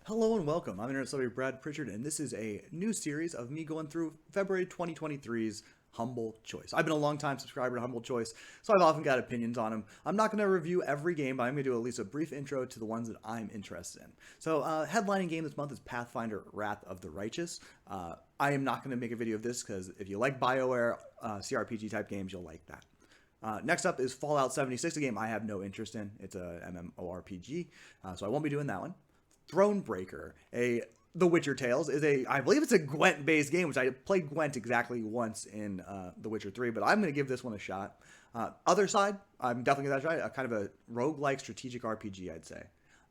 Hello and welcome. I'm Internet Celebrity Brad Pritchard, and this is a new series of me going through February 2023's Humble Choice. I've been a long-time subscriber to Humble Choice, so I've often got opinions on them. I'm not going to review every game, but I'm going to do at least a brief intro to the ones that I'm interested in. So, headlining game this month is Pathfinder Wrath of the Righteous. I am not going to make a video of this because if you like BioWare CRPG type games, you'll like that. Next up is Fallout 76, a game I have no interest in. It's a MMORPG, so I won't be doing that one. Thronebreaker, The Witcher Tales, I believe it's a Gwent-based game, which I played Gwent exactly once in The Witcher 3, but I'm going to give this one a shot. Othercide, I'm definitely going to give that a try, kind of a roguelike strategic RPG, I'd say.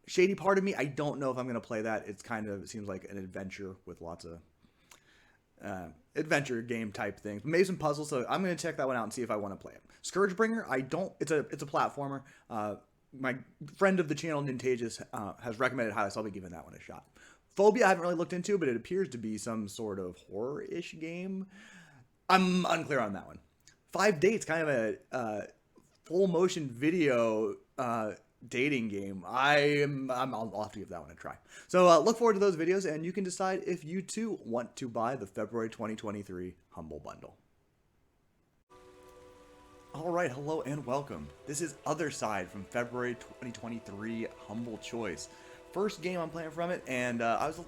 Shady Part of Me, I don't know if I'm going to play that. It seems like an adventure with lots of adventure game type things. Maybe some puzzles, so I'm going to check that one out and see if I want to play it. Scourgebringer, it's a platformer. My friend of the channel, Nintagus, has recommended highly, so I'll be giving that one a shot. Phobia, I haven't really looked into, but it appears to be some sort of horror-ish game. I'm unclear on that one. 5 Dates, kind of a full-motion video dating game. I'll have to give that one a try. So look forward to those videos, and you can decide if you too want to buy the February 2023 Humble Bundle. Alright, hello and welcome. This is Othercide from February 2023 Humble Choice. First game I'm playing from it, and the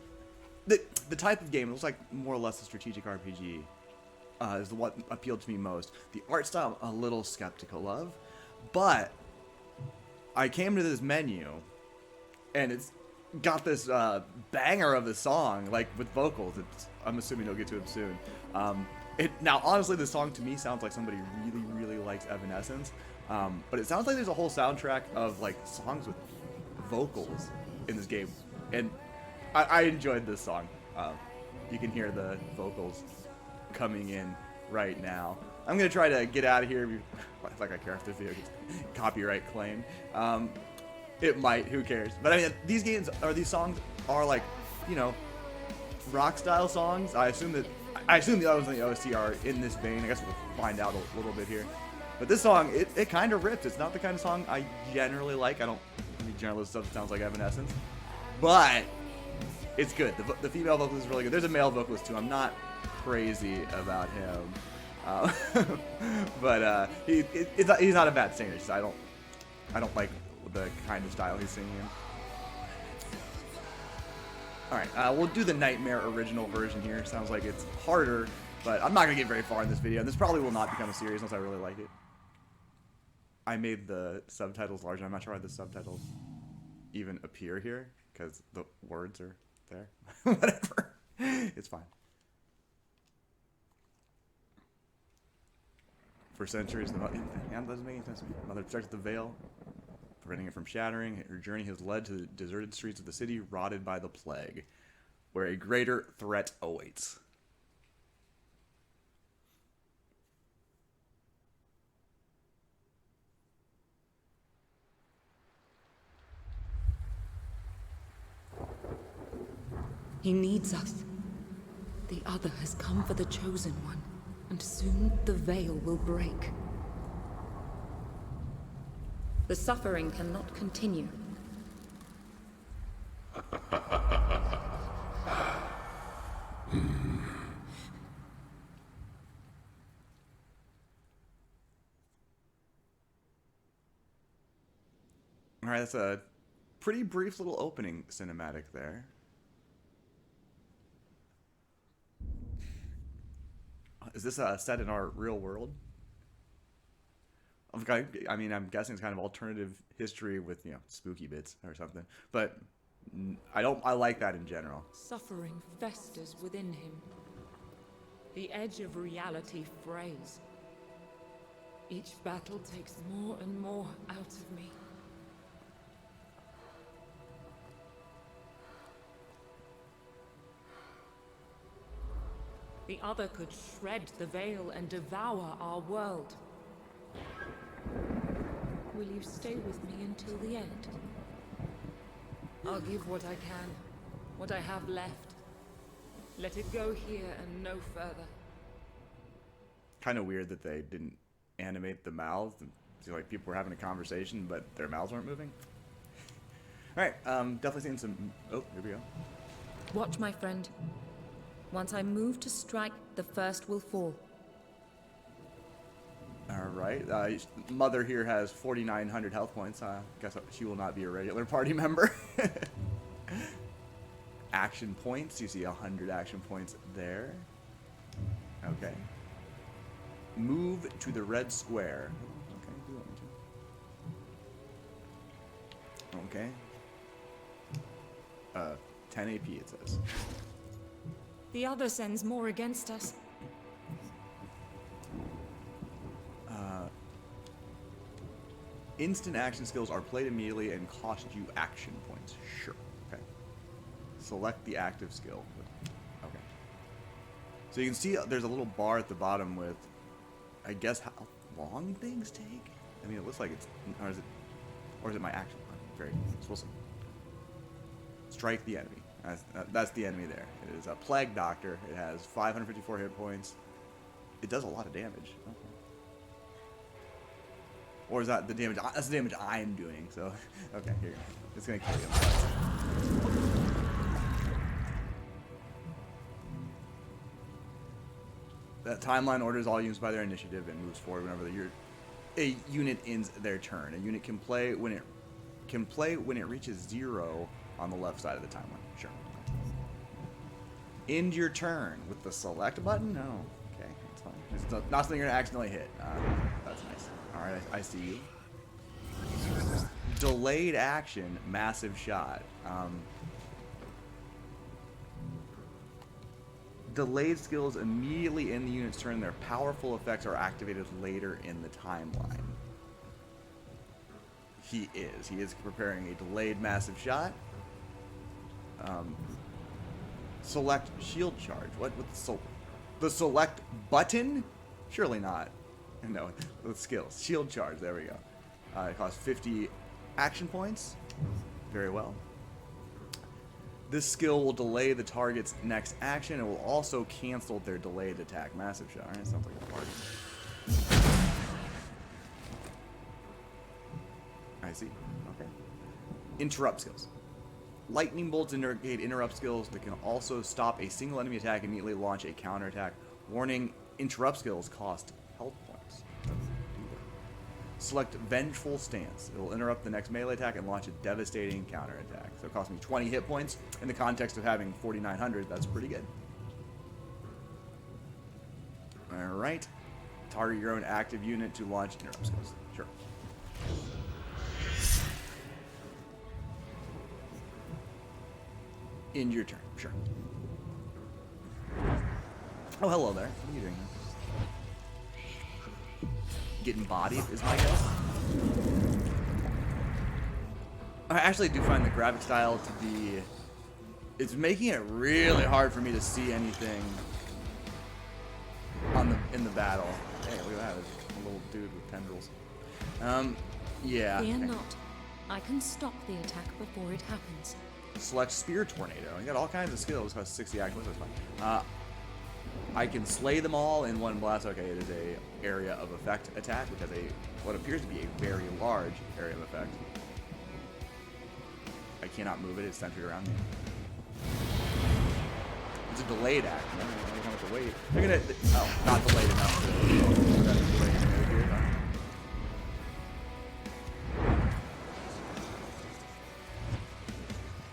type of game, it looks like more or less a strategic RPG, is what appealed to me most. The art style I'm a little skeptical of, but I came to this menu, and it's got this banger of a song, like with vocals. I'm assuming you'll get to it soon. Now, honestly, this song to me sounds like somebody really likes Evanescence, but it sounds like there's a whole soundtrack of like songs with vocals in this game, and I enjoyed this song. You can hear the vocals coming in right now. I'm gonna try to get out of here. Like I care if this video gets copyright claim. It might. Who cares? But I mean, these songs are like, you know, rock style songs. I assume the others in the OST are in this vein. I guess we'll find out a little bit here. But this song, it kind of rips. It's not the kind of song I generally like. I don't generally listen to stuff that sounds like Evanescence. But it's good. The female vocalist is really good. There's a male vocalist too. I'm not crazy about him. But he's not a bad singer. Just I don't like the kind of style he's singing in. Alright, we'll do the Nightmare original version here. Sounds like it's harder, but I'm not going to get very far in this video. And this probably will not become a series unless I really like it. I made the subtitles larger. I'm not sure why the subtitles even appear here, because the words are there. Whatever. It's fine. For centuries, the doesn't make any sense to me. Mother protected the veil, preventing it from shattering. Her journey has led to the deserted streets of the city, rotted by the plague, where a greater threat awaits. He needs us. The Other has come for the Chosen One, and soon the veil will break. The suffering cannot continue. Alright, that's a pretty brief little opening cinematic there. Is this set in our real world? I mean, I'm guessing it's kind of alternative history with, you know, spooky bits or something. But I like that in general. Suffering festers within him. The edge of reality frays. Each battle takes more and more out of me. The Other could shred the veil and devour our world. Will you stay with me until the end? I'll give what I can, what I have left. Let it go here and no further. Kind of weird that they didn't animate the mouths. It seemed like people were having a conversation, but their mouths weren't moving. Alright, definitely seeing some... Oh, here we go. Watch, my friend. Once I move to strike, the first will fall. Alright, Mother here has 4,900 health points. Guess she will not be a regular party member. Action points, you see 100 action points there. Okay. Move to the red square. Okay, do you want me to? Okay. 10 AP it says. The other sends more against us. Instant action skills are played immediately and cost you action points. Sure. Okay. Select the active skill. Okay. So you can see there's a little bar at the bottom with, I guess, how long things take. I mean, it looks like it's, or is it my action? Very awesome. Strike the enemy. That's the enemy there. It is a plague doctor. It has 554 hit points. It does a lot of damage. Okay. Or is that the damage? That's the damage I'm doing. So, okay, here you go. It's gonna kill you. That timeline orders all units by their initiative and moves forward whenever a unit ends their turn. A unit can play when it reaches 0 on the left side of the timeline. Sure. End your turn with the select button. No. Okay, that's fine. It's not something you're gonna accidentally hit. That's nice. All right, I see you. Delayed action, massive shot. Delayed skills immediately in the unit's turn. Their powerful effects are activated later in the timeline. He is preparing a delayed massive shot. Select shield charge. What with the select button? Surely not. No, with skills. Shield charge. There we go. It costs 50 action points. Very well. This skill will delay the target's next action. It will also cancel their delayed attack. Massive shot. Alright, sounds like a party. I see. Okay. Interrupt skills. Lightning bolts indicate interrupt skills that can also stop a single enemy attack and immediately launch a counterattack. Warning, interrupt skills cost health points. Select Vengeful Stance. It will interrupt the next melee attack and launch a devastating counterattack. So it cost me 20 hit points. In the context of having 4,900, that's pretty good. Alright. Target your own active unit to launch interrupt skills. Sure. End your turn. Sure. Oh, hello there. What are you doing here? Getting bodied is my guess. I actually do find the graphic style to be... It's making it really hard for me to see anything in the battle. Hey, look at that. A little dude with tendrils. Yeah. Fear not. I can stop the attack before it happens. Select Spear Tornado. You got all kinds of skills. Costs 60 action. That's fine. I can slay them all in one blast. Okay, it is a area of effect attack, which has what appears to be a very large area of effect. I cannot move it. It's centered around me. It's a delayed action. I don't know how much to wait. They're gonna. Oh, not delayed enough.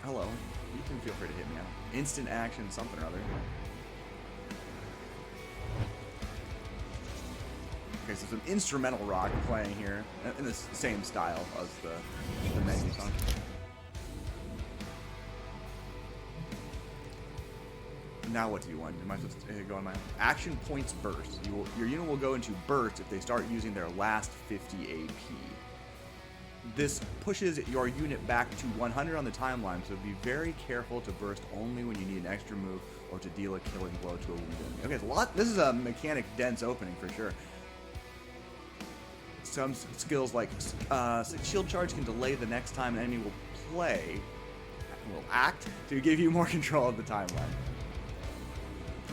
Hello. You can feel free to hit me out. Instant action, something or other. Okay, so some instrumental rock playing here in the same style as the menu song. Now what do you want? Am I supposed to go on my action points burst? Your unit will go into burst if they start using their last 50 AP. This pushes your unit back to 100 on the timeline, so be very careful to burst only when you need an extra move or to deal a killing blow to a wounded enemy. Okay, it's a lot. This is a mechanic dense opening for sure. Some skills like shield charge can delay the next time an enemy will act to give you more control of the timeline.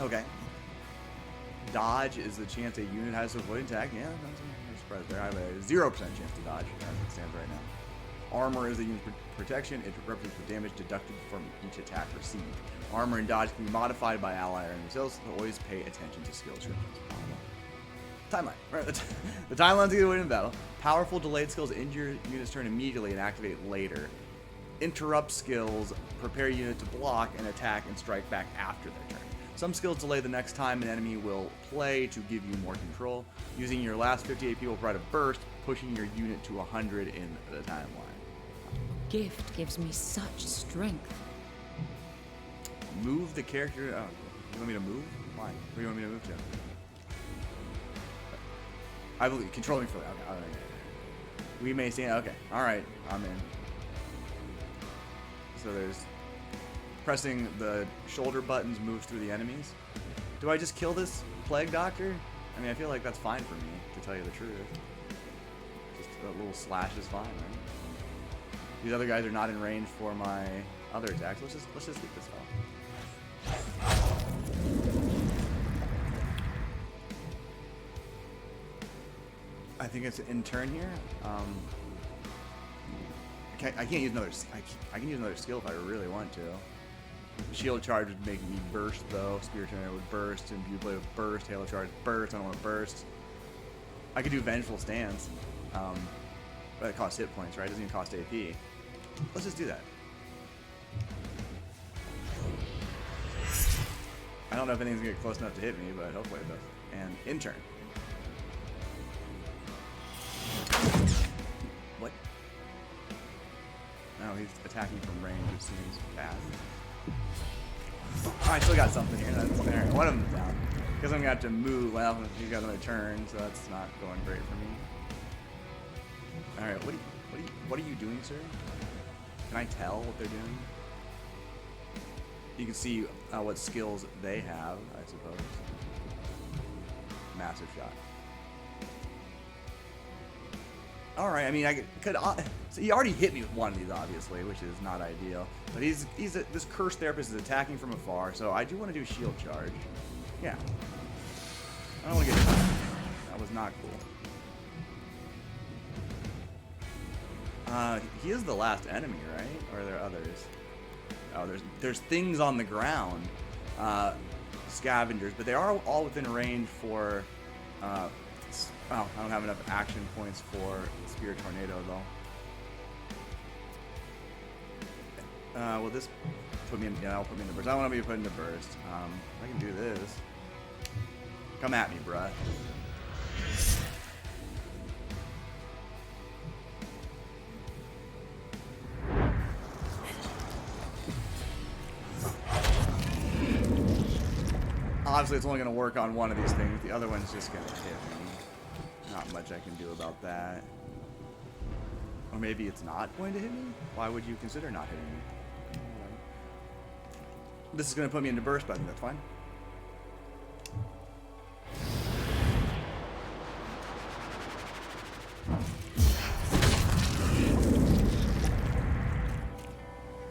Okay. Dodge is the chance a unit has to avoid attack. Yeah, that's no surprise there. I have a 0% chance to dodge as it stands right now. Armor is a unit's protection. It represents the damage deducted from each attack received. Armor and dodge can be modified by ally or enemy skills, so always pay attention to skill descriptions. Timeline. Right. The timeline's a good way in battle. Powerful delayed skills end your unit's turn immediately and activate later. Interrupt skills prepare your unit to block and attack and strike back after their turn. Some skills delay the next time an enemy will play to give you more control. Using your last 50 AP will provide a burst, pushing your unit to 100 in the timeline. Gift gives me such strength. Move the character. Oh, you want me to move? Why? Where do you want me to move to? I believe controlling for that. Okay, all right. We may stand. Okay, all right. I'm in. So there's pressing the shoulder buttons moves through the enemies. Do I just kill this plague doctor? I mean, I feel like that's fine for me, to tell you the truth. Just a little slash is fine, right? These other guys are not in range for my other attacks. Let's just get this fella. I think it's in turn here. I can't use another. I can use another skill if I really want to. Shield charge would make me burst though. Spirit Tornado would burst. Imbued Blade would burst. Halo charge burst. I don't want to burst. I could do Vengeful Stance, but it costs hit points, right? It doesn't even cost AP. Let's just do that. I don't know if anything's gonna get close enough to hit me, but hopefully it does. And in turn. What? No, he's attacking from range, which seems bad. Oh, I still got something here. That's fair. One of them's down. Because I'm gonna have to move. Well, he's got another turn, so that's not going great for me. All right, what are you doing, sir? Can I tell what they're doing? You can see what skills they have, I suppose. Massive shot. All right, I mean, I could. So he already hit me with one of these, obviously, which is not ideal. But this cursed therapist is attacking from afar, so I do want to do shield charge. Yeah. I don't want to get hit. That was not cool. He is the last enemy, right? Or are there others? Oh, there's things on the ground, scavengers, but they are all within range for. Oh, I don't have enough action points for Spirit Tornado though. Will this put me in? Yeah, I'll put me in the burst. I don't want to be put in the burst. I can do this. Come at me, bruh. Obviously, it's only going to work on one of these things. The other one's just going to hit me. Not much I can do about that. Or maybe it's not going to hit me? Why would you consider not hitting me? This is going to put me into burst, but I think that's fine.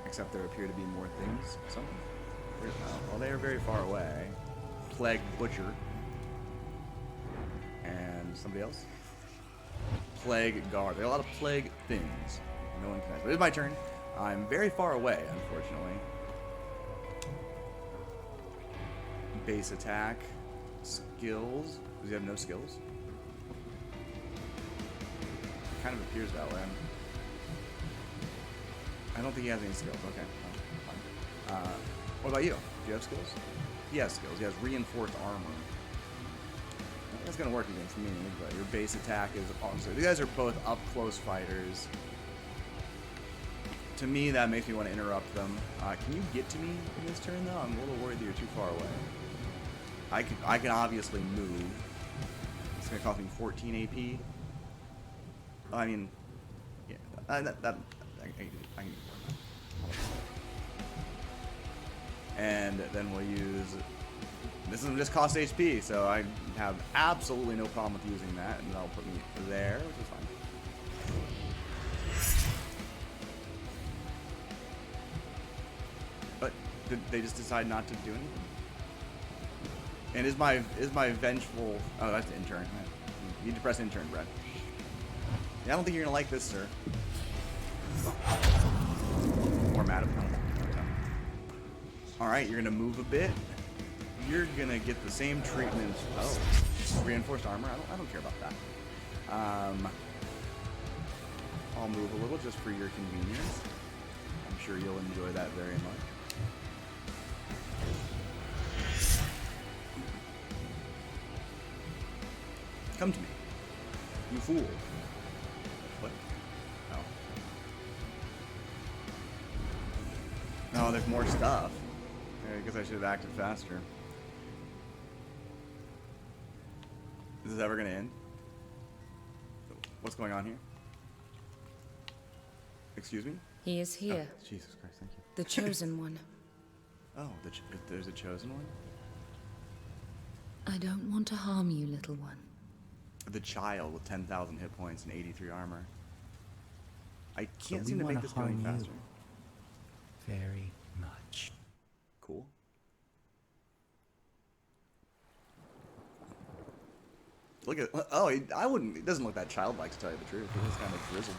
Except there appear to be more things. Something. Well, they are very far away. Plague Butcher. And somebody else? Plague Guard. There are a lot of plague things. No one connects. But it's my turn. I'm very far away, unfortunately. Base attack. Skills. Does he have no skills? It kind of appears that way. I don't think he has any skills. Okay. Fine. What about you? Do you have skills? He has skills. He has reinforced armor. That's going to work against me, but your base attack is awesome. These guys are both up-close fighters. To me, that makes me want to interrupt them. Can you get to me in this turn, though? I'm a little worried that you're too far away. I can obviously move. It's going to cost me 14 AP. I mean, yeah, I can. And then we'll use. This is just cost HP, so I have absolutely no problem with using that, and that'll put me there, which is fine. But did they just decide not to do anything? And is my vengeful? Oh, that's the intern. You need to press intern, Brad. Yeah, I don't think you're gonna like this, sir. More mad at me. Alright, you're gonna move a bit. You're gonna get the same treatment. Oh, reinforced armor. I don't care about that. I'll move a little just for your convenience. I'm sure you'll enjoy that very much. Come to me, you fool. What? Oh. Oh, there's more stuff. I guess I should have acted faster. Is this ever gonna end? What's going on here? Excuse me? He is here. Oh, Jesus Christ, thank you. The chosen one. Oh, there's a chosen one? I don't want to harm you, little one. The child with 10,000 hit points and 83 armor. I can't So seem we to make wanna this go any harm you. faster. Very much. Cool. Look at, oh, I wouldn't, it doesn't look that childlike to tell you the truth. It is kind of grizzled.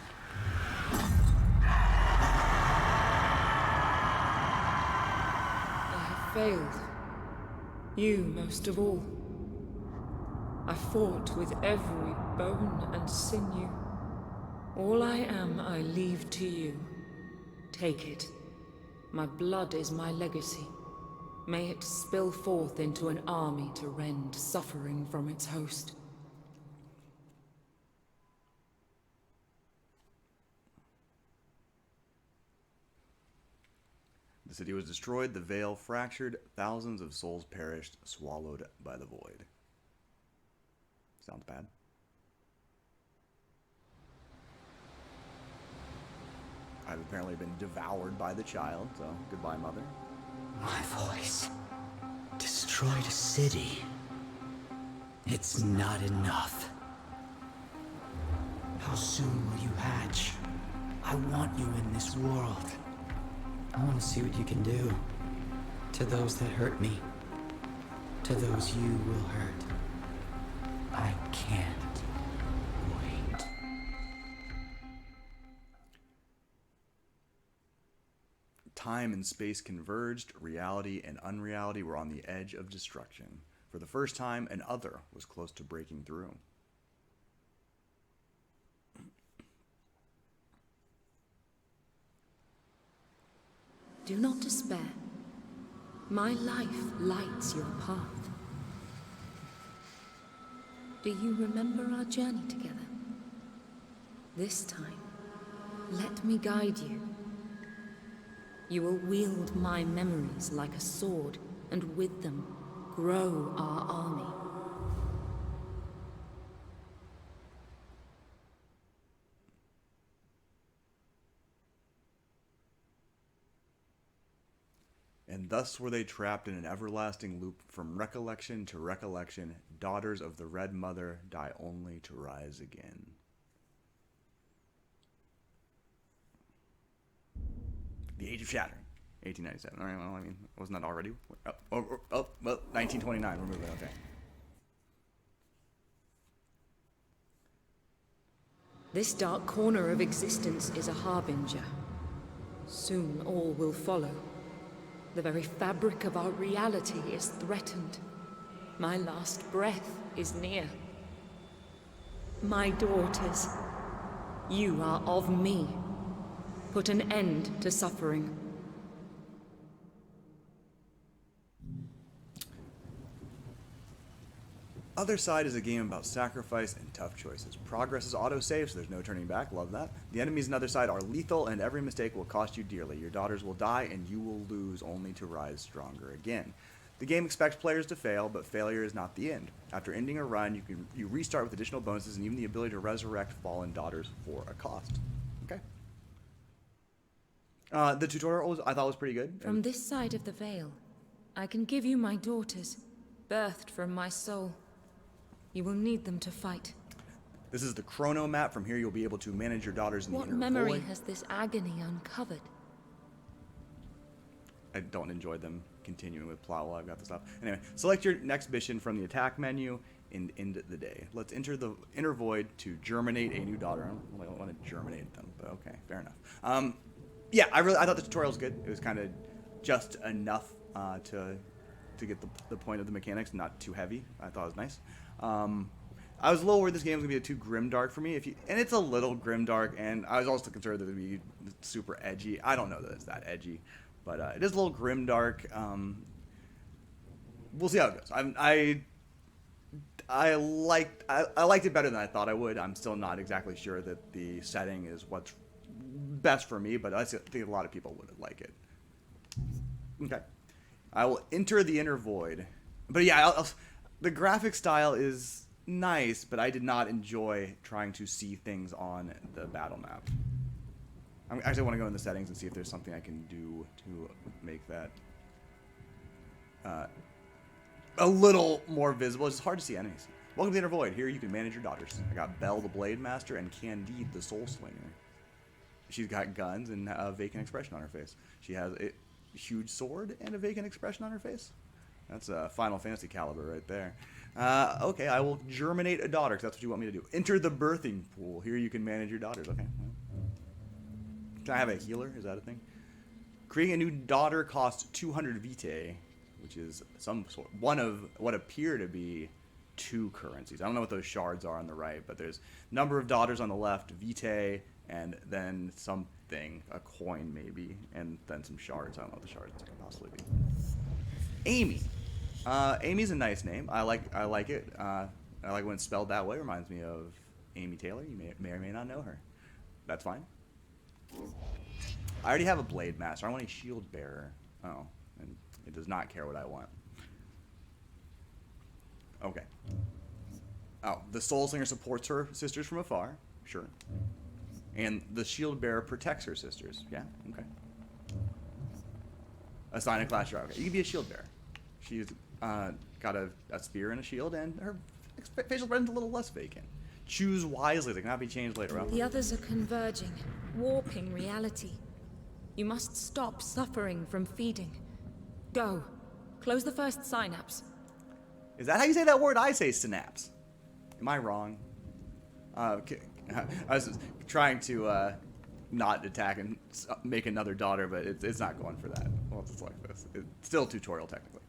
I have failed. You most of all. I fought with every bone and sinew. All I am, I leave to you. Take it. My blood is my legacy. May it spill forth into an army to rend suffering from its host. The city was destroyed, the veil fractured, thousands of souls perished, swallowed by the void. Sounds bad. I've apparently been devoured by the child, so goodbye, mother. My voice destroyed a city. It's not enough. How soon will you hatch? I want you in this world. I want to see what you can do. To those that hurt me. To those you will hurt. I can't wait. Time and space converged, reality and unreality were on the edge of destruction. For the first time, an other was close to breaking through. Do not despair. My life lights your path. Do you remember our journey together? This time, let me guide you. You will wield my memories like a sword, and with them, grow our army. And thus were they trapped in an everlasting loop from recollection to recollection. Daughters of the Red Mother die only to rise again. The Age of Shattering, 1897. All right, well, I mean, wasn't that already? Well, 1929, we're moving, okay. This dark corner of existence is a harbinger. Soon all will follow. The very fabric of our reality is threatened. My last breath is near. My daughters, you are of me. Put an end to suffering. Othercide is a game about sacrifice and tough choices. Progress is auto-save, so there's no turning back. Love that. The enemies in Othercide are lethal, and every mistake will cost you dearly. Your daughters will die, and you will lose only to rise stronger again. The game expects players to fail, but failure is not the end. After ending a run, you restart with additional bonuses and even the ability to resurrect fallen daughters for a cost. Okay. The tutorial I thought was pretty good. From this side of the veil, I can give you my daughters, birthed from my soul. You will need them to fight. This is the chrono map. From here, you'll be able to manage your daughters in the What inner memory void. has this agony uncovered? I don't enjoy them continuing with plot while I've got this up. Anyway, select your next mission from the attack menu, end the day. Let's enter the inner void to germinate a new daughter. I don't want to germinate them, but okay, fair enough. Yeah, I thought the tutorial was good. It was kind of just enough to get the point of the mechanics, not too heavy. I thought it was nice. I was a little worried this game was gonna be too grimdark for me. And it's a little grimdark, and I was also concerned that it would be super edgy. I don't know that it's that edgy, but it is a little grimdark. We'll see how it goes. I liked it better than I thought I would. I'm still not exactly sure that the setting is what's best for me, but I think a lot of people would like it. Okay. I will enter the inner void. But yeah, the graphic style is nice, but I did not enjoy trying to see things on the battle map. I actually want to go in the settings and see if there's something I can do to make that a little more visible. It's hard to see enemies. Welcome to the Inner Void. Here you can manage your daughters. I got Belle the Blade Master and Candide the Soul Slinger. She's got guns and a vacant expression on her face. She has a huge sword and a vacant expression on her face. That's a Final Fantasy caliber right there. Okay, I will germinate a daughter, because that's what you want me to do. Enter the birthing pool. Here you can manage your daughters. Okay. Can I have a healer? Is that a thing? Creating a new daughter costs 200 vitae, which is one of what appear to be 2 currencies. I don't know what those shards are on the right, but there's number of daughters on the left, vitae, and then something, a coin maybe, and then some shards. I don't know what the shards could possibly be. Amy. Amy's a nice name. I like it. I like when it's spelled that way. Reminds me of Amy Taylor. You may or may not know her. That's fine. I already have a Blade Master. I want a Shield Bearer. Oh, and it does not care what I want. Okay. Oh, the Soul Slinger supports her sisters from afar. Sure. And the Shield Bearer protects her sisters. Yeah, okay. Assign a class driver. Okay, you can be a Shield Bearer. She's got a spear and a shield, and her facial expression's a little less vacant. Choose wisely. They cannot be changed later on. The others are converging, warping reality. You must stop suffering from feeding. Go. Close the first synapse. Is that how you say that word? I say synapse. Am I wrong? I was trying to not attack and make another daughter, but it's not going for that. Well, it's like this. It's still a tutorial, technically.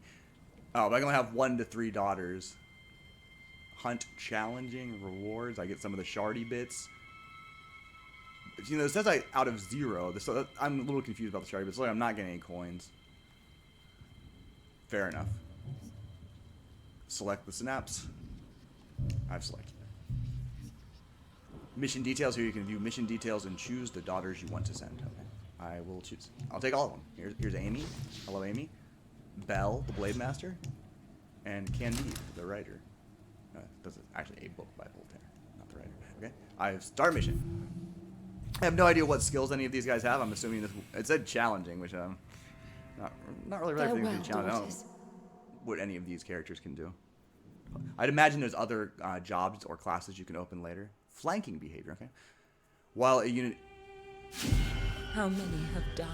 Oh, but I can only have 1 to 3 daughters. Hunt challenging rewards. I get some of the shardy bits. You know, it says out of 0. So I'm a little confused about the shardy bits. So I'm not getting any coins. Fair enough. Select the synapse. I've selected it. Mission details. Here you can view mission details and choose the daughters you want to send. Okay. I will choose. I'll take all of them. Here's Amy. Hello, Amy. Belle, the Blade Master. And Candide, the writer. That's actually a book by Voltaire, not the writer. Okay. I have start mission. I have no idea what skills any of these guys have. I'm assuming it said challenging, which not really right for things to be challenging. I don't know what any of these characters can do. I'd imagine there's other jobs or classes you can open later. Flanking behavior, okay. While a unit... How many have died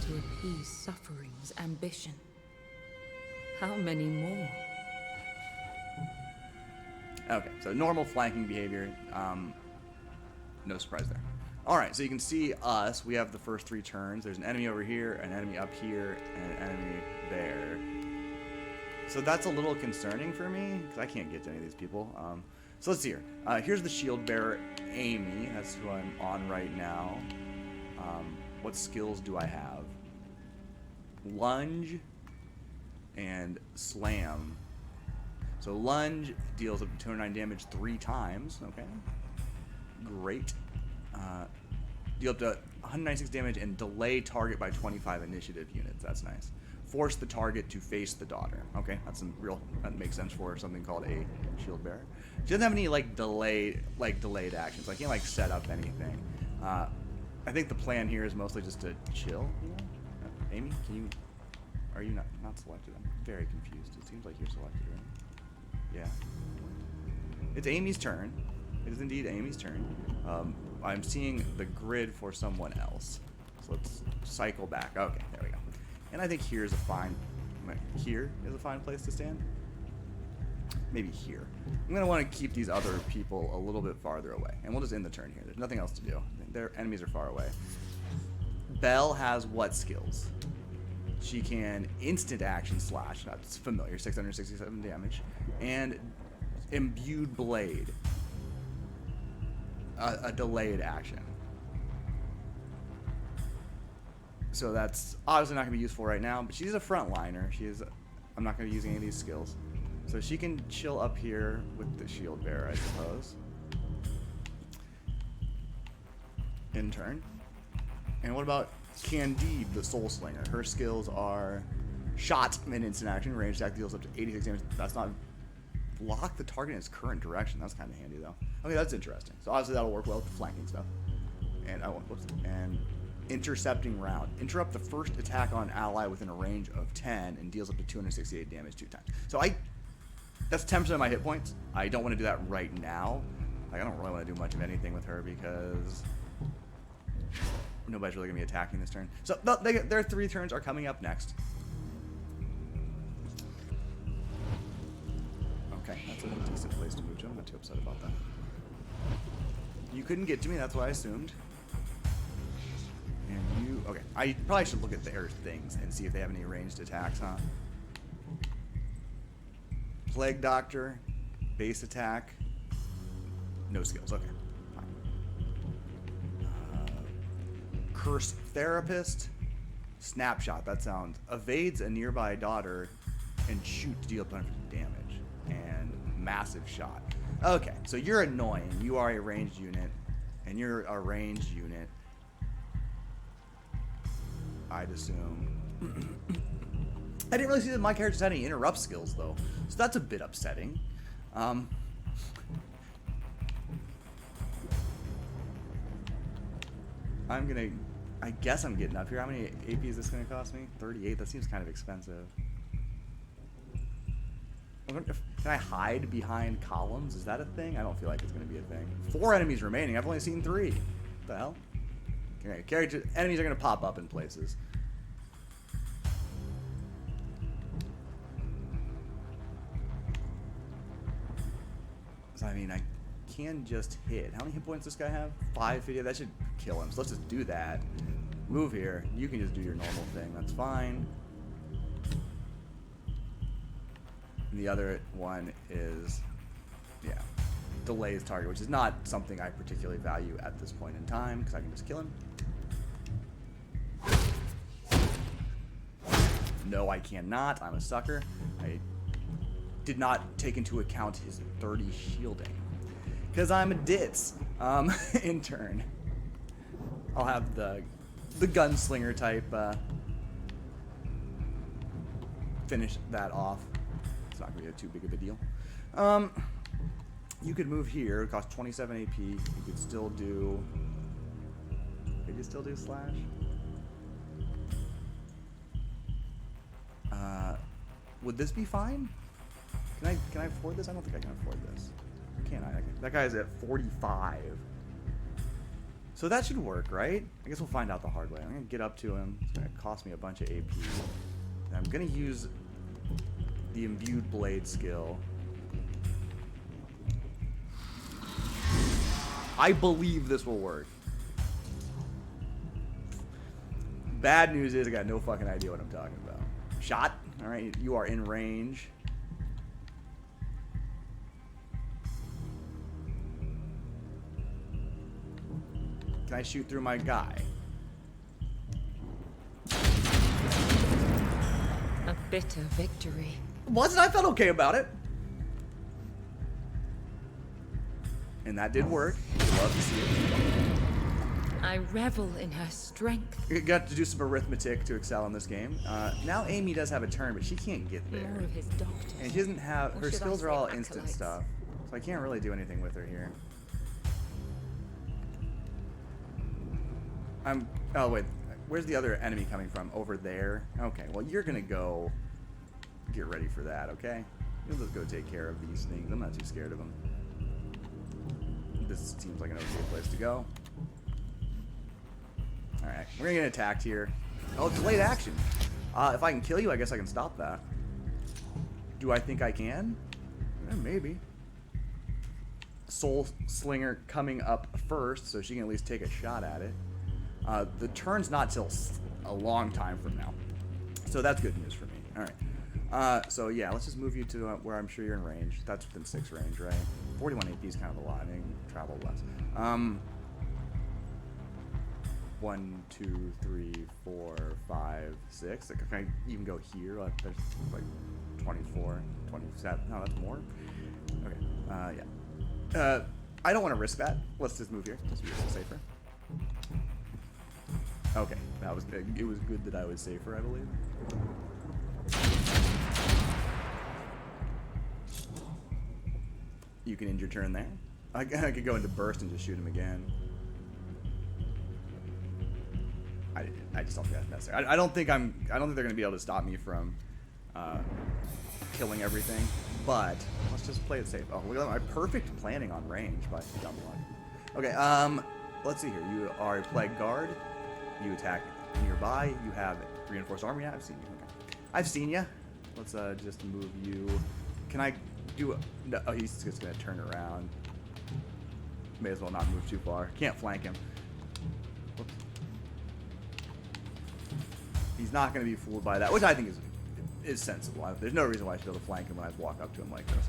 to appease suffering's ambition? How many more? Okay, so normal flanking behavior. No surprise there. Alright, so you can see us. We have the first 3 turns. There's an enemy over here, an enemy up here, and an enemy there. So that's a little concerning for me, because I can't get to any of these people. So let's see here. Here's the shield bearer, Amy. That's who I'm on right now. What skills do I have? Lunge and slam. So lunge deals up to 209 damage 3 times. Okay. Great. Deal up to 196 damage and delay target by 25 initiative units. That's nice. Force the target to face the daughter. Okay, that makes sense for something called a shield bearer. She doesn't have any delayed actions. I can't set up anything. I think the plan here is mostly just to chill. Amy, are you not selected? I'm very confused. It seems like you're selected, right? Yeah. It's Amy's turn. It is indeed Amy's turn. I'm seeing the grid for someone else. So let's cycle back. Okay, there we go. And I think here is a fine place to stand. maybe here. I'm gonna want to keep these other people a little bit farther away, and we'll just end the turn here. There's nothing else to do. Their enemies are far away. Belle has what skills? She can instant action slash, that's familiar, 667 damage, and imbued blade, a delayed action. So that's obviously not going to be useful right now, but she's a frontliner. I'm not going to be using any of these skills. So she can chill up here with the shield bearer, I suppose. In turn. And what about Candide, the soul slinger? Her skills are shot and instant action, range attack deals up to 86 damage. That's not lock the target in its current direction. That's kind of handy though. Okay, that's interesting. So obviously that'll work well with the flanking stuff. And and intercepting round. Interrupt the first attack on an ally within a range of 10 and deals up to 268 damage 2 times. So that's 10% of my hit points. I don't want to do that right now. Like, I don't really want to do much of anything with her because nobody's really going to be attacking this turn. So their 3 turns are coming up next. Okay, that's a decent place to move to. I'm not too upset about that. You couldn't get to me, that's what I assumed. And you... Okay, I probably should look at their things and see if they have any ranged attacks, huh? Plague Doctor, base attack, no skills. Okay, fine. Curse Therapist, snapshot. That sounds evades a nearby daughter and shoot to deal 100 damage and massive shot. Okay, so you're annoying. You are a ranged unit, and you're a ranged unit. I'd assume. I didn't really see that my characters had any interrupt skills, though. So that's a bit upsetting. I guess I'm getting up here. How many AP is this going to cost me? 38? That seems kind of expensive. Can I hide behind columns? Is that a thing? I don't feel like it's going to be a thing. 4 enemies remaining. I've only seen 3. What the hell? Okay, enemies are going to pop up in places. So, I mean, I can just hit. How many hit points does this guy have? 550? That should kill him. So let's just do that. Move here. You can just do your normal thing. That's fine. And the other one is, yeah, delays target, which is not something I particularly value at this point in time because I can just kill him. No, I cannot. I'm a sucker. I did not take into account his 30 shielding because I'm a ditz. In turn, I'll have the gunslinger type finish that off. It's not gonna be too big of a deal. You could move here. It costs 27 AP. You could still do. Could you still do slash? Would this be fine? Can I afford this? I don't think I can afford this. Can I? That guy's at 45. So that should work, right? I guess we'll find out the hard way. I'm gonna get up to him. It's gonna cost me a bunch of AP. And I'm gonna use the imbued blade skill. I believe this will work. Bad news is I got no fucking idea what I'm talking about. Shot. All right, you are in range. Can I shoot through my guy? A bitter victory. Wasn't I felt okay about it? And that did work. Love to see it. I revel in her strength. You got to do some arithmetic to excel in this game. Now Amy does have a turn, but she can't get there. More of his doctors. And she doesn't have... Or Her should I skills are say all instant acolytes? stuff. So I can't really do anything with her here. Oh, wait. Where's the other enemy coming from? Over there? Okay, well, you're going to go get ready for that, okay? You'll just go take care of these things. I'm not too scared of them. This seems like an okay place to go. Alright, we're going to get attacked here. Oh, delayed action. If I can kill you, I guess I can stop that. Do I think I can? Maybe. Soul Slinger coming up first, so she can at least take a shot at it. The turn's not till a long time from now, so that's good news for me. All right. So yeah, let's just move you to where I'm sure you're in range. That's within 6 range, right? 41 AP is kind of a lot. I mean, travel less. 1, 2, 3, 4, 5, 6. Like, can I even go here? There's like 24, 27. No, that's more. Okay. Yeah. I don't want to risk that. Let's just move here. Just be a little safer. Okay, that was good. It was good that I was safer, I believe. You can end your turn there. I could go into burst and just shoot him again. I just don't think that's necessary. I don't think they're gonna be able to stop me from killing everything. But let's just play it safe. Oh, look at my perfect planning on range by dumb luck. Okay, let's see here. You are a plague guard. You attack nearby. You have reinforced armor. Yeah, I've seen you. Okay. I've seen you. Let's just move you. Can I do? No, oh, he's just gonna turn around. May as well not move too far. Can't flank him. Whoops. He's not gonna be fooled by that, which I think is sensible. There's no reason why I should be able to flank him when I walk up to him like this.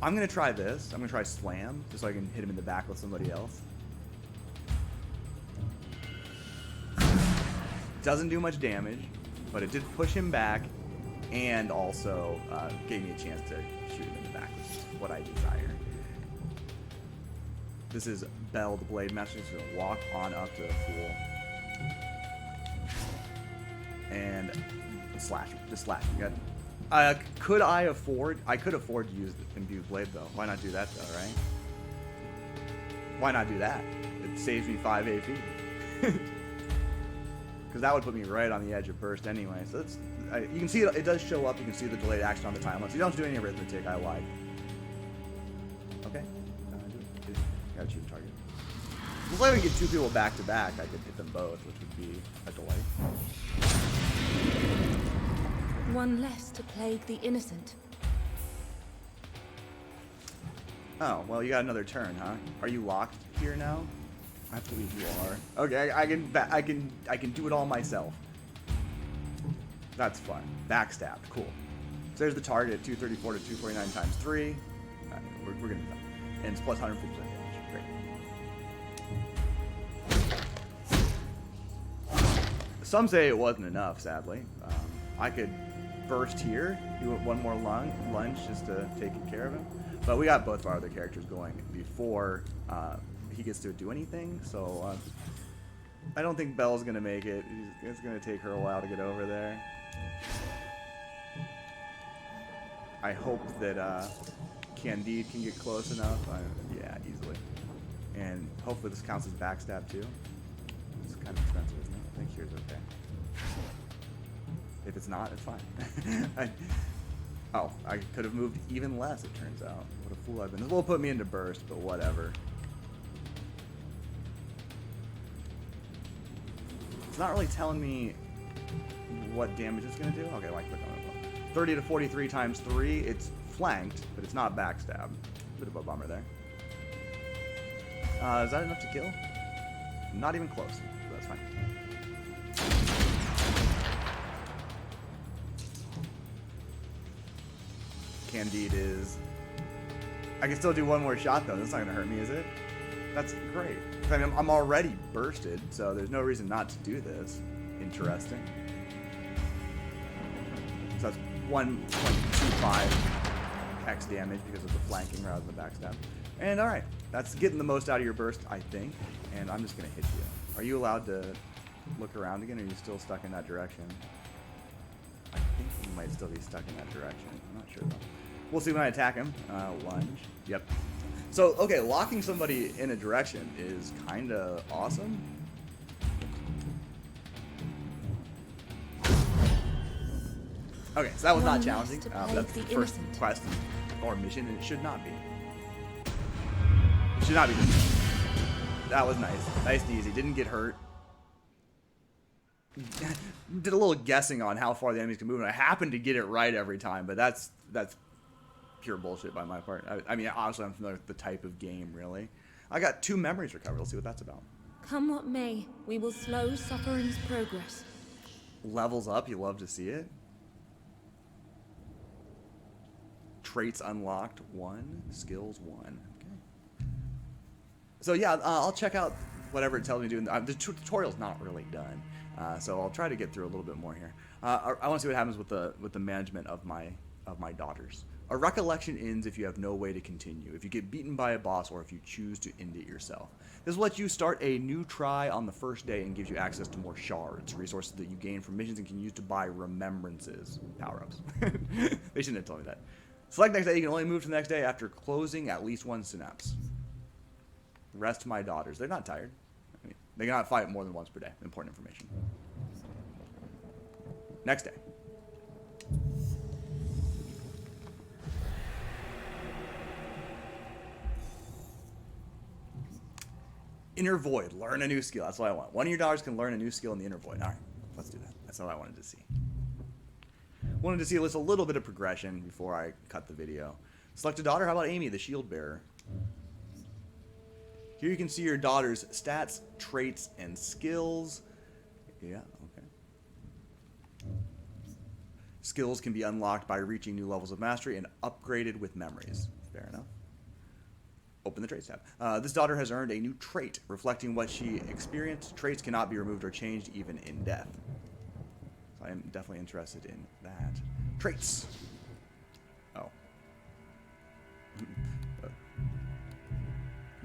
I'm gonna try this. I'm gonna try slam, just so I can hit him in the back with somebody else. Doesn't do much damage, but it did push him back, and also gave me a chance to shoot him in the back, which is what I desire. This is Bell, the Blade Master. He's gonna walk on up to the fool and slash him. Just slash him. Could I afford? I could afford to use the Imbued Blade though. Why not do that though, right? Why not do that? It saves me 5 AP. Because that would put me right on the edge of burst anyway. So it's, you can see it does show up. You can see the delayed action on the timeline. So you don't have to do any arithmetic. I lied. Okay. Gotta shoot the target. If I can get 2 people back to back, I could hit them both, which would be a delay. One less to plague the innocent. Oh, well, you got another turn, huh? Are you locked here now? I believe you are. Okay, I can do it all myself. That's fun. Backstabbed, cool. So there's the target at 234 to 249 times 3. We're gonna do that. And it's plus 150% damage. Great. Some say it wasn't enough, sadly. I could burst here, do one more lunge just to take care of him. But we got both of our other characters going before he gets to do anything, so I don't think Belle's gonna make it. It's gonna take her a while to get over there. I hope that Candide can get close enough. Yeah, easily. And hopefully this counts as backstab too. It's kind of expensive, isn't it? I think here's okay. If it's not, it's fine. I could have moved even less, it turns out. What a fool I've been. This will put me into burst, but whatever. It's not really telling me what damage it's going to do. Okay, like click on it. 30 to 43 times 3. It's flanked, but it's not backstab. Bit of a bummer there. Is that enough to kill? Not even close. So that's fine. Candide is... I can still do one more shot though. That's not going to hurt me, is it? That's great. I mean, I'm already bursted, so there's no reason not to do this. Interesting. So that's 1.25 X damage because of the flanking rather than the backstab. And alright, that's getting the most out of your burst, I think. And I'm just going to hit you. Are you allowed to look around again, or are you still stuck in that direction? I think you might still be stuck in that direction. I'm not sure though. We'll see when I attack him. Lunge. Yep. So, okay, locking somebody in a direction is kind of awesome. Okay, so that was not challenging. That's the first quest or mission, and it should not be. It should not be this. That was nice. Nice and easy. Didn't get hurt. did a little guessing on how far the enemies can move, and I happened to get it right every time, but that's pure bullshit by my part. I mean, honestly, I'm familiar with the type of game, really. I got 2 memories recovered. Let's see what that's about. Come what may, we will slow suffering's progress. Levels up, you love to see it. Traits unlocked 1, skills 1. Okay. So yeah, I'll check out whatever it tells me to do. The tutorial's not really done, so I'll try to get through a little bit more here. I want to see what happens with the management of my daughters. A recollection ends if you have no way to continue, if you get beaten by a boss, or if you choose to end it yourself. This will let you start a new try on the first day and gives you access to more shards, resources that you gain from missions and can use to buy remembrances, power-ups. They shouldn't have told me that. Select next day. You can only move to the next day after closing at least 1 synapse. Rest my daughters. They're not tired. I mean, they cannot fight more than once per day. Important information. Next day. Inner Void. Learn a new skill. That's what I want. One of your daughters can learn a new skill in the Inner Void. All right, let's do that. That's what I wanted to see. Wanted to see just a little bit of progression before I cut the video. Select a daughter. How about Amy, the shield bearer? Here you can see your daughter's stats, traits, and skills. Yeah, okay. Skills can be unlocked by reaching new levels of mastery and upgraded with memories. Fair enough. Open the traits tab. This daughter has earned a new trait, reflecting what she experienced. Traits cannot be removed or changed even in death. So I am definitely interested in that. Traits. Oh.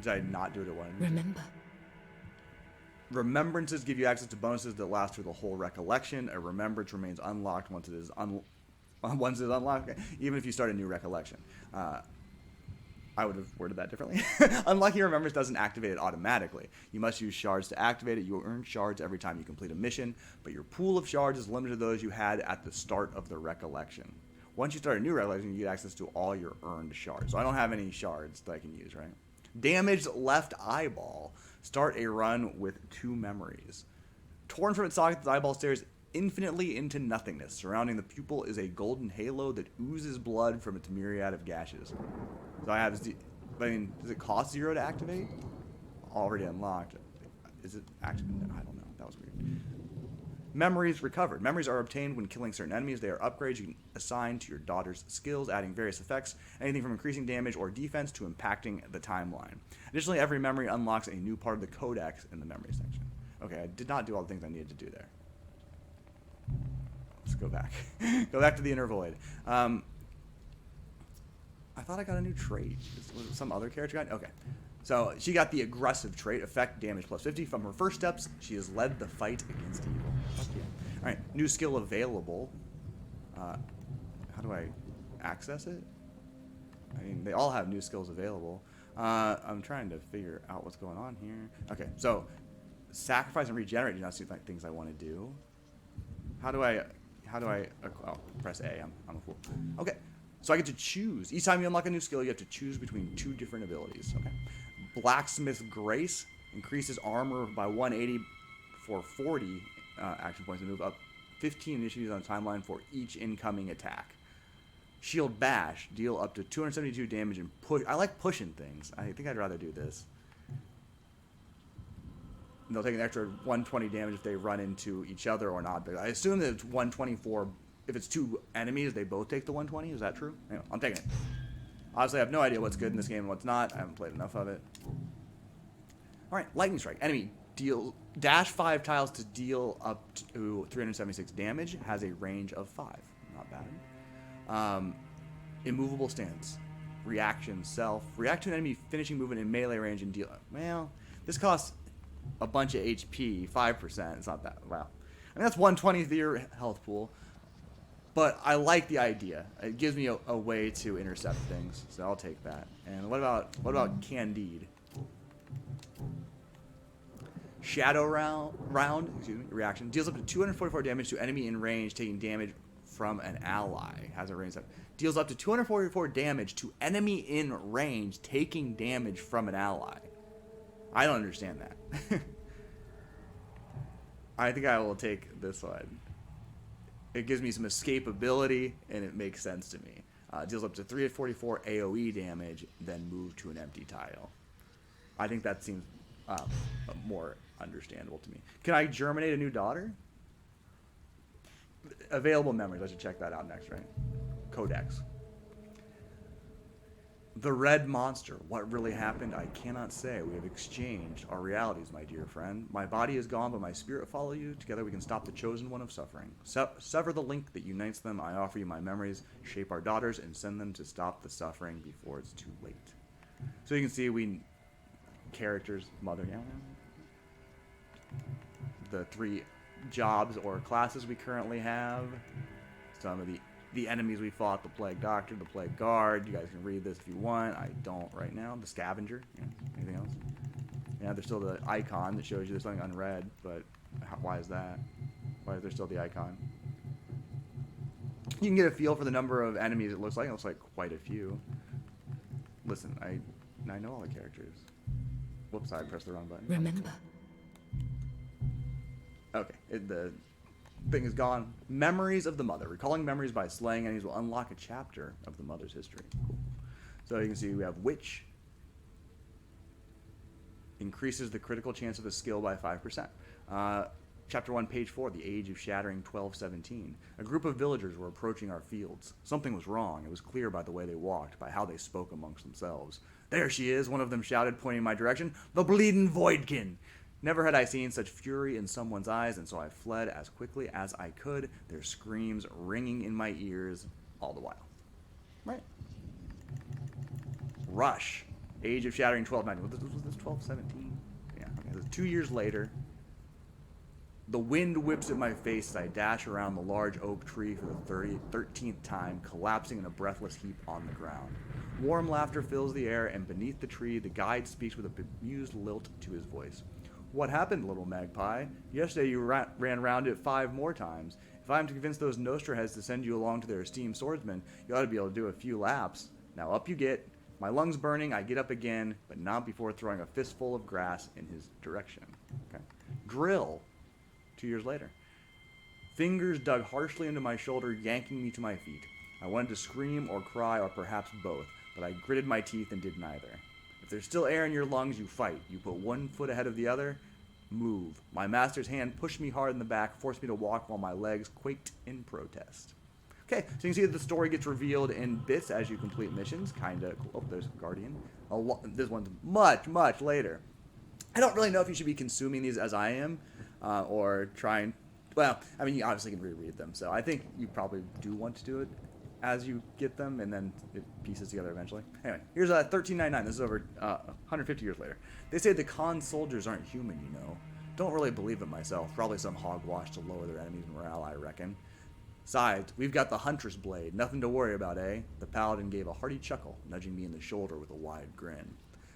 Did I not do it at one? Remember. Remembrances give you access to bonuses that last through the whole recollection. A remembrance remains unlocked once it is unlocked, even if you start a new recollection. I would have worded that differently. Unlocking remembrance doesn't activate it automatically. You must use shards to activate it. You will earn shards every time you complete a mission, but your pool of shards is limited to those you had at the start of the recollection. Once you start a new recollection, you get access to all your earned shards. So I don't have any shards that I can use, right? Damaged left eyeball. Start a run with 2 memories. Torn from its socket, the eyeball stares infinitely into nothingness. Surrounding the pupil is a golden halo that oozes blood from its myriad of gashes. So I have, I mean, does it cost 0 to activate? Already unlocked. Is it activated? I don't know. That was weird. Memories recovered. Memories are obtained when killing certain enemies. They are upgrades you can assign to your daughter's skills, adding various effects, anything from increasing damage or defense to impacting the timeline. Additionally, every memory unlocks a new part of the codex in the memory section. Okay, I did not do all the things I needed to do there. Let's go back. Go back to the Inner Void. I thought I got a new trait. Was it some other character got? Okay. So she got the aggressive trait, effect damage plus 50. From her first steps, she has led the fight against evil. Fuck yeah. All right, new skill available. How do I access it? I mean, they all have new skills available. I'm trying to figure out what's going on here. Okay, so sacrifice and regenerate do not seem like things I want to do. How do I, oh, press A, I'm a fool. Okay, so I get to choose. Each time you unlock a new skill, you have to choose between 2 different abilities, okay? Blacksmith Grace increases armor by 180 for 40 action points and move up 15 initiatives on the timeline for each incoming attack. Shield Bash, deal up to 272 damage and push. I like pushing things. I think I'd rather do this. And they'll take an extra 120 damage if they run into each other or not. But I assume that it's 124. If it's 2 enemies, they both take the 120. Is that true? Anyway, I'm taking it. Honestly, I have no idea what's good in this game and what's not. I haven't played enough of it. All right, Lightning Strike. Enemy deal dash 5 tiles to deal up to 376 damage. Has a range of 5. Not bad. Immovable stance. Reaction self. React to an enemy finishing movement in melee range and deal. Well, this costs a bunch of HP. 5%. It's not that. Wow. I mean, that's 120 to your health pool. But I like the idea. It gives me a way to intercept things, so I'll take that. And what about Candide? Shadow round, excuse me, reaction deals up to 244 damage to enemy in range, taking damage from an ally. Has a range that deals up to 244 damage to enemy in range, taking damage from an ally. I don't understand that. I think I will take this one. It gives me some escapability, and it makes sense to me. Deals up to 344 AoE damage, then move to an empty tile. I think that seems more understandable to me. Can I germinate a new daughter? Available memories. I should check that out next, right? Codex. The red monster. What really happened, I cannot say. We have exchanged our realities, my dear friend. My body is gone, but my spirit follows you. Together we can stop the chosen one of suffering. Sever the link that unites them. I offer you my memories. Shape our daughters and send them to stop the suffering before it's too late. So you can see characters, mother, the 3 jobs or classes we currently have. Some of the enemies we fought, the Plague Doctor, the Plague Guard. You guys can read this if you want. I don't right now. The Scavenger. Yeah. Anything else? Yeah, there's still the icon that shows you there's something unread, but why is that? Why is there still the icon? You can get a feel for the number of enemies it looks like. It looks like quite a few. Listen, I know all the characters. Whoops, I pressed the wrong button. Remember. Okay, the thing is gone. Memories of the Mother. Recalling memories by slaying enemies will unlock a chapter of the Mother's history. Cool. So you can see we have Witch. Increases the critical chance of a skill by 5%. Chapter 1, page 4, The Age of Shattering 1217. A group of villagers were approaching our fields. Something was wrong. It was clear by the way they walked, by how they spoke amongst themselves. There she is, one of them shouted, pointing in my direction. The bleeding Voidkin! Never had I seen such fury in someone's eyes, and so I fled as quickly as I could, their screams ringing in my ears all the while. Right. Rush. Age of Shattering 1219. Was this 1217? Yeah, okay. This is 2 years later. The wind whips at my face as I dash around the large oak tree for the 13th time, collapsing in a breathless heap on the ground. Warm laughter fills the air, and beneath the tree, the guide speaks with a bemused lilt to his voice. What happened, little magpie? Yesterday you ran round it 5 more times. If I am to convince those Nostra heads to send you along to their esteemed swordsmen, you ought to be able to do a few laps. Now up you get. My lungs burning, I get up again, but not before throwing a fistful of grass in his direction. Okay. Drill. 2 years later. Fingers dug harshly into my shoulder, yanking me to my feet. I wanted to scream or cry or perhaps both, but I gritted my teeth and did neither. If there's still air in your lungs, you fight. You put one foot ahead of the other. Move. My master's hand pushed me hard in the back, forced me to walk while my legs quaked in protest. Okay, so you can see that the story gets revealed in bits as you complete missions. Kinda cool. Oh, there's Guardian. This one's much, much later. I don't really know if you should be consuming these as I am, or trying. Well, I mean, you obviously can reread them, so I think you probably do want to do it as you get them, and then it pieces together eventually. Anyway, here's 1399. This is over 150 years later. They say the Khan soldiers aren't human, you know. Don't really believe it myself. Probably some hogwash to lower their enemies' morale, I reckon. Besides, we've got the Huntress Blade. Nothing to worry about, eh? The Paladin gave a hearty chuckle, nudging me in the shoulder with a wide grin.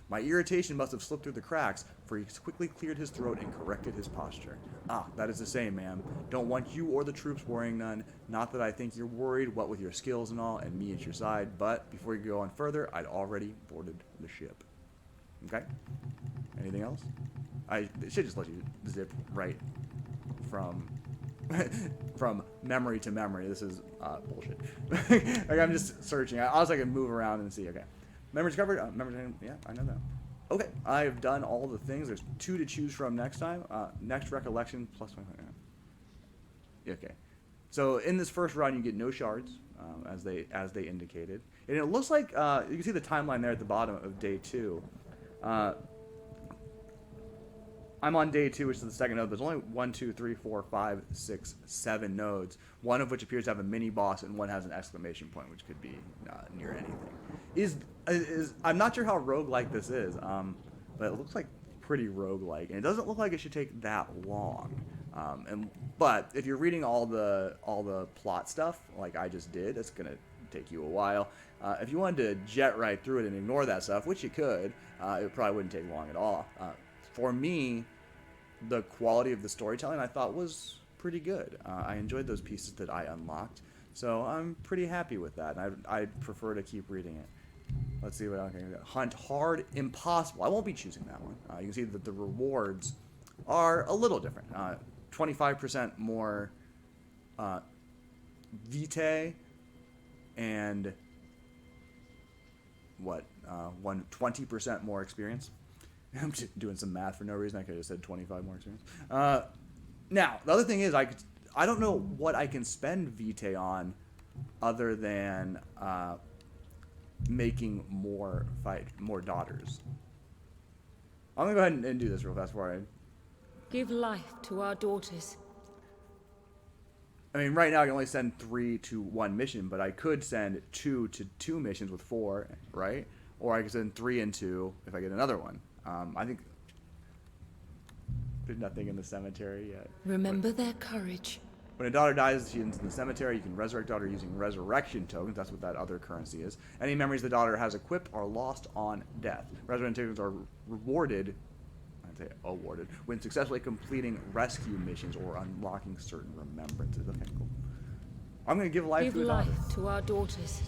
My irritation must have slipped through the cracks, for he quickly cleared his throat and corrected his posture. Ah, that is the same, ma'am. Don't want you or the troops worrying none. Not that I think you're worried, what with your skills and all, and me at your side, but before you go on further, I'd already boarded the ship. Okay? Anything else? It should just let you zip right from from memory to memory. This is bullshit. Like, I'm just searching. I was like, I can move around and see. Okay. Memories covered? Memories, yeah, I know that. Okay, I have done all the things. There's 2 to choose from next time. Next recollection plus 1. Yeah. Okay. So in this first run, you get no shards, as they indicated, and it looks like you can see the timeline there at the bottom of day 2. I'm on day 2, which is the second node. There's only 1, 2, 3, 4, 5, 6, 7 nodes. One of which appears to have a mini boss, and one has an exclamation point, which could be near anything. I'm not sure how roguelike this is, but it looks like pretty roguelike, and it doesn't look like it should take that long. But if you're reading all the plot stuff like I just did, it's gonna take you a while. If you wanted to jet right through it and ignore that stuff, which you could, it probably wouldn't take long at all. For me, the quality of the storytelling I thought was pretty good. I enjoyed those pieces that I unlocked, so I'm pretty happy with that. And I'd prefer to keep reading it. Let's see what I can get. Hunt hard, impossible. I won't be choosing that one. You can see that the rewards are a little different. 25% more vitae, and what, 20% more experience. I'm just doing some math for no reason. I could have said 25 more experience. Now, the other thing is, I don't know what I can spend vitae on other than making more daughters. I'm gonna go ahead and do this real fast before I... Give life to our daughters. I mean, right now I can only send 3 to 1 mission, but I could send 2 to 2 missions with 4, right? Or I could send 3 and 2 if I get another one. I think there's nothing in the cemetery yet. Remember their courage. When a daughter dies, she's in the cemetery. You can resurrect daughter using resurrection tokens. That's what that other currency is. Any memories the daughter has equipped are lost on death. Resurrection tokens are rewarded, I'd say awarded, when successfully completing rescue missions or unlocking certain remembrances. Okay, cool. I'm going to give life to a daughter. Give life to our daughters.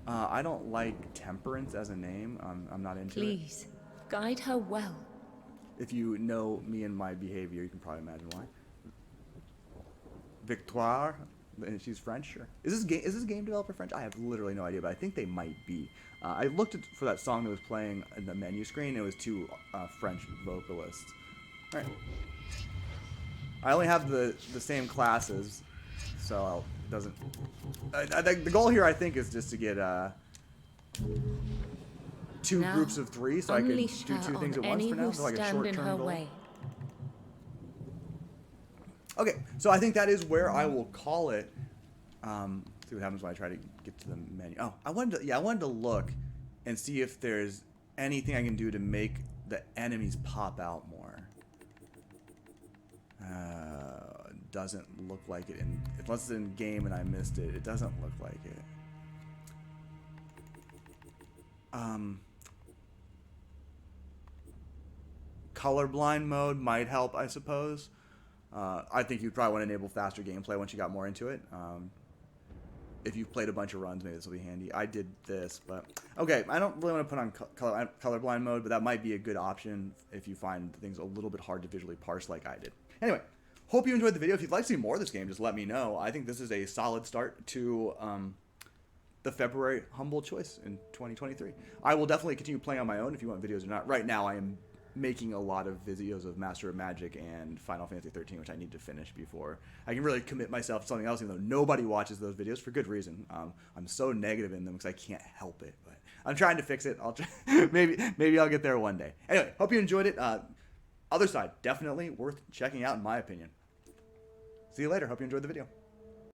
I don't like temperance as a name. I'm not into it. Please, guide her well. If you know me and my behavior, you can probably imagine why. Victoire, she's French. Sure. Is this game developer French? I have literally no idea, but I think they might be. I looked for that song that was playing in the menu screen. It was 2 French vocalists. All right. I only have the same classes, so it doesn't. The goal here, I think, is just to get 2 Now, groups of 3, so I can do 2 unleash her things at on once any for now. who So like a stand in short-term her goal. way. Okay, so I think that is where I will call it. See what happens when I try to get to the menu. Oh, I wanted to look and see if there's anything I can do to make the enemies pop out more. Doesn't look like it. Unless it's in game and I missed it, it doesn't look like it. Colorblind mode might help, I suppose. I think you'd probably want to enable faster gameplay once you got more into it. If you've played a bunch of runs, maybe this will be handy. I did this, but... Okay, I don't really want to put on colorblind mode, but that might be a good option if you find things a little bit hard to visually parse like I did. Anyway, hope you enjoyed the video. If you'd like to see more of this game, just let me know. I think this is a solid start to the February Humble Choice in 2023. I will definitely continue playing on my own if you want videos or not. Right now, I am making a lot of videos of Master of Magic and Final Fantasy 13, which I need to finish before I can really commit myself to something else, even though nobody watches those videos for good reason. I'm so negative in them because I can't help it, but I'm trying to fix it. I'll try. maybe I'll get there one day. Anyway, hope you enjoyed it. Othercide, definitely worth checking out in my opinion. See you later. Hope you enjoyed the video.